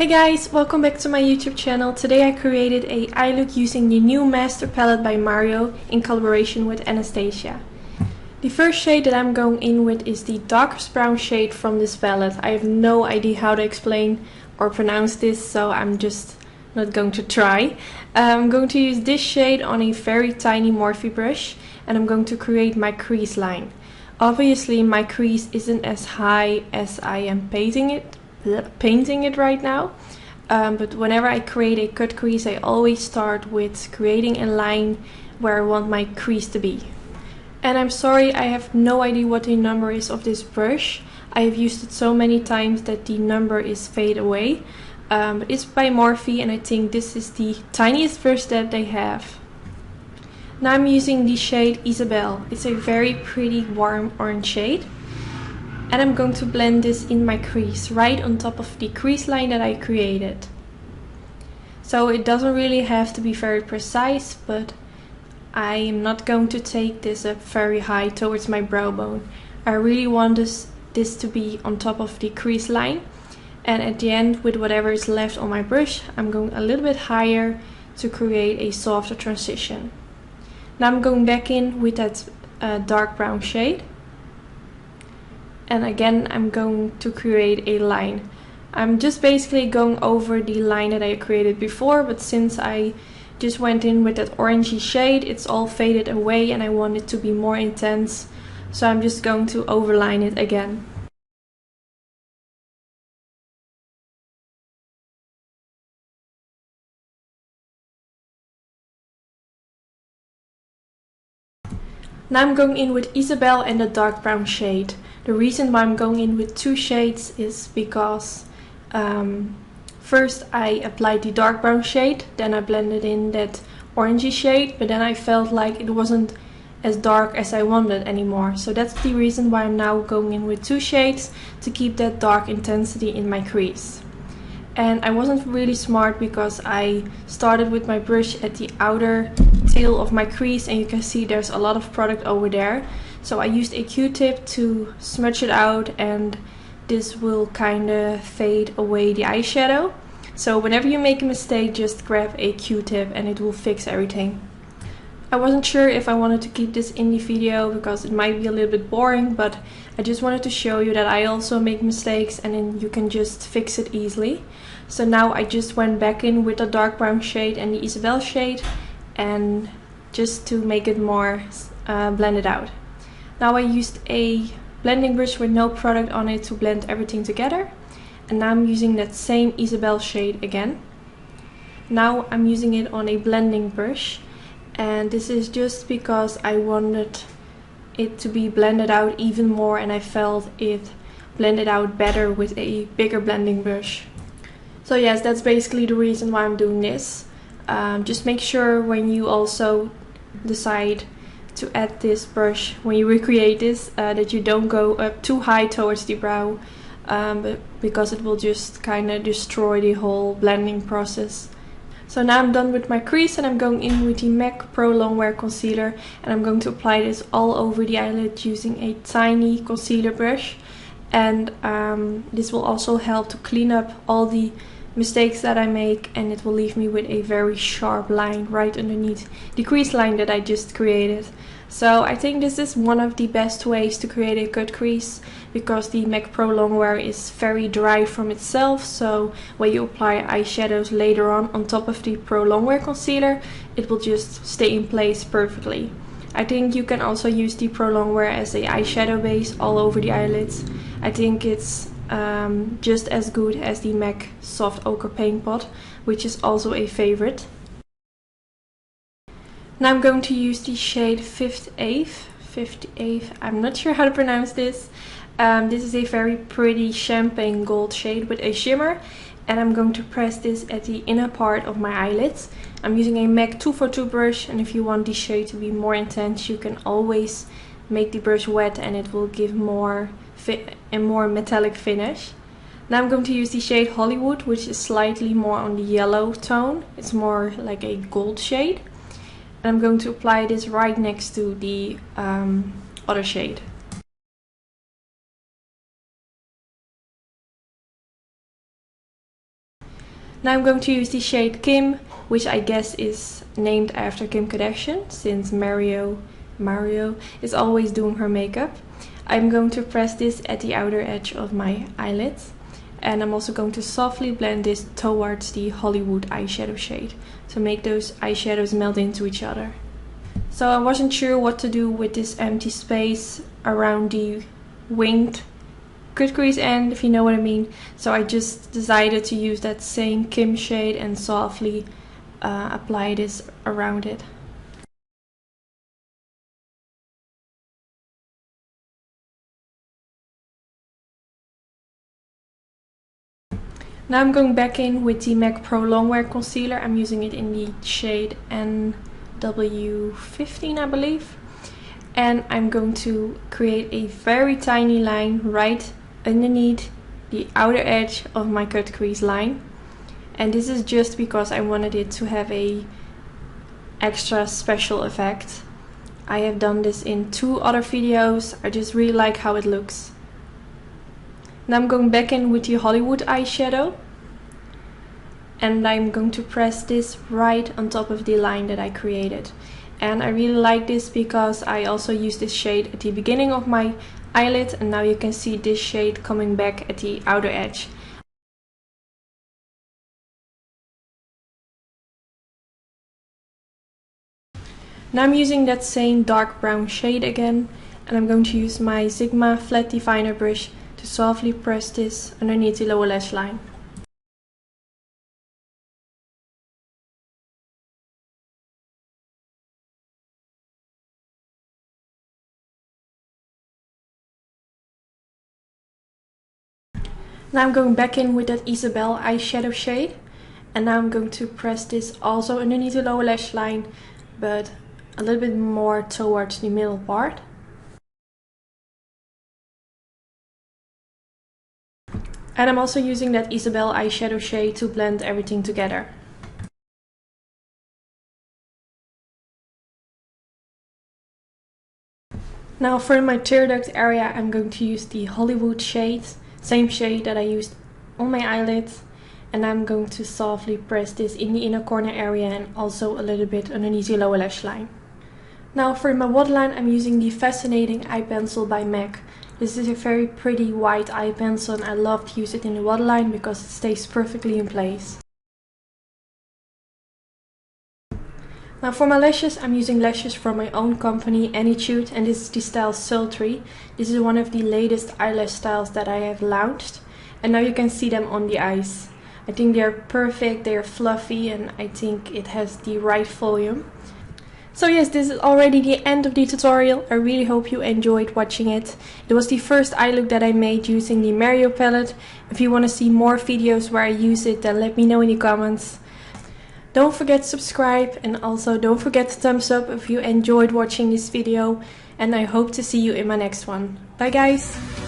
Hey guys, welcome back to my YouTube channel. Today I created a eye look using the new Master palette by Mario in collaboration with Anastasia. The first shade that I'm going in with is the darkest brown shade from this palette. I have no idea how to explain or pronounce this, so I'm just not going to try. I'm going to use this shade on a very tiny Morphe brush and I'm going to create my crease line. Obviously my crease isn't as high as I am painting it right now, but whenever I create a cut crease I always start with creating a line where I want my crease to be. And I'm sorry, I have no idea what the number is of this brush. I have used it so many times that the number is fade away, but it's by Morphe and I think this is the tiniest brush that they have. Now I'm using the shade Isabelle. It's a very pretty warm orange shade. And I'm going to blend this in my crease, right on top of the crease line that I created. So it doesn't really have to be very precise, but I am not going to take this up very high towards my brow bone. I really want this to be on top of the crease line. And at the end, with whatever is left on my brush, I'm going a little bit higher to create a softer transition. Now I'm going back in with that dark brown shade. And again I'm going to create a line. I'm just basically going over the line that I created before, but since I just went in with that orangey shade, it's all faded away and I want it to be more intense. So I'm just going to overline it again. Now I'm going in with Isabelle and the dark brown shade. The reason why I'm going in with two shades is because first I applied the dark brown shade, then I blended in that orangey shade, but then I felt like it wasn't as dark as I wanted anymore. So that's the reason why I'm now going in with two shades to keep that dark intensity in my crease. And I wasn't really smart because I started with my brush at the outer tail of my crease and you can see there's a lot of product over there. So I used a Q-tip to smudge it out and this will kind of fade away the eyeshadow. So whenever you make a mistake, just grab a Q-tip and it will fix everything. I wasn't sure if I wanted to keep this in the video because it might be a little bit boring, but I just wanted to show you that I also make mistakes and then you can just fix it easily. So now I just went back in with the dark brown shade and the Isabelle shade and just to make it more blended out. Now I used a blending brush with no product on it to blend everything together. And now I'm using that same Isabelle shade again. Now I'm using it on a blending brush. And this is just because I wanted it to be blended out even more and I felt it blended out better with a bigger blending brush. So yes, that's basically the reason why I'm doing this. Just make sure when you also decide to add this brush, when you recreate this, that you don't go up too high towards the brow, because it will just kind of destroy the whole blending process. So now I'm done with my crease and I'm going in with the MAC Pro Longwear Concealer and I'm going to apply this all over the eyelid using a tiny concealer brush. And this will also help to clean up all the mistakes that I make and it will leave me with a very sharp line right underneath the crease line that I just created. So I think this is one of the best ways to create a cut crease because the MAC Pro Longwear is very dry from itself, so when you apply eyeshadows later on top of the Pro Longwear concealer, it will just stay in place perfectly. I think you can also use the Pro Longwear as a eyeshadow base all over the eyelids. I think it's just as good as the MAC Soft Ochre Paint Pot, which is also a favorite. Now I'm going to use the shade 58th. I'm not sure how to pronounce this. This is a very pretty champagne gold shade with a shimmer. And I'm going to press this at the inner part of my eyelids. I'm using a MAC 242 brush, and if you want the shade to be more intense, you can always make the brush wet and it will give a more metallic finish. Now I'm going to use the shade Hollywood, which is slightly more on the yellow tone. It's more like a gold shade. And I'm going to apply this right next to the other shade. Now I'm going to use the shade Kim, which I guess is named after Kim Kardashian, since Mario is always doing her makeup. I'm going to press this at the outer edge of my eyelids. And I'm also going to softly blend this towards the Hollywood eyeshadow shade, to make those eyeshadows melt into each other. So I wasn't sure what to do with this empty space around the winged cut crease end, if you know what I mean. So I just decided to use that same Kim shade and softly apply this around it. Now I'm going back in with the MAC Pro Longwear Concealer. I'm using it in the shade NW15, I believe. And I'm going to create a very tiny line right underneath the outer edge of my cut crease line. And this is just because I wanted it to have a extra special effect. I have done this in 2 other videos. I just really like how it looks. Now I'm going back in with the Hollywood eyeshadow, and I'm going to press this right on top of the line that I created. And I really like this because I also used this shade at the beginning of my eyelid, and now you can see this shade coming back at the outer edge. Now I'm using that same dark brown shade again, and I'm going to use my Sigma flat definer brush to softly press this underneath the lower lash line. Now I'm going back in with that Isabelle eyeshadow shade, and now I'm going to press this also underneath the lower lash line, but a little bit more towards the middle part. And I'm also using that Isabelle eyeshadow shade to blend everything together. Now for my tear duct area, I'm going to use the Hollywood shade, same shade that I used on my eyelids. And I'm going to softly press this in the inner corner area and also a little bit underneath the lower lash line. Now for my waterline, I'm using the Fascinating Eye Pencil by MAC. This is a very pretty white eye pencil, and I love to use it in the waterline because it stays perfectly in place. Now for my lashes, I'm using lashes from my own company, Anytude, and this is the style Sultry. This is one of the latest eyelash styles that I have launched, and now you can see them on the eyes. I think they are perfect, they are fluffy, and I think it has the right volume. So yes, this is already the end of the tutorial. I really hope you enjoyed watching it. It was the first eye look that I made using the Mario palette. If you want to see more videos where I use it, then let me know in the comments. Don't forget to subscribe, and also don't forget to thumbs up if you enjoyed watching this video. And I hope to see you in my next one. Bye guys!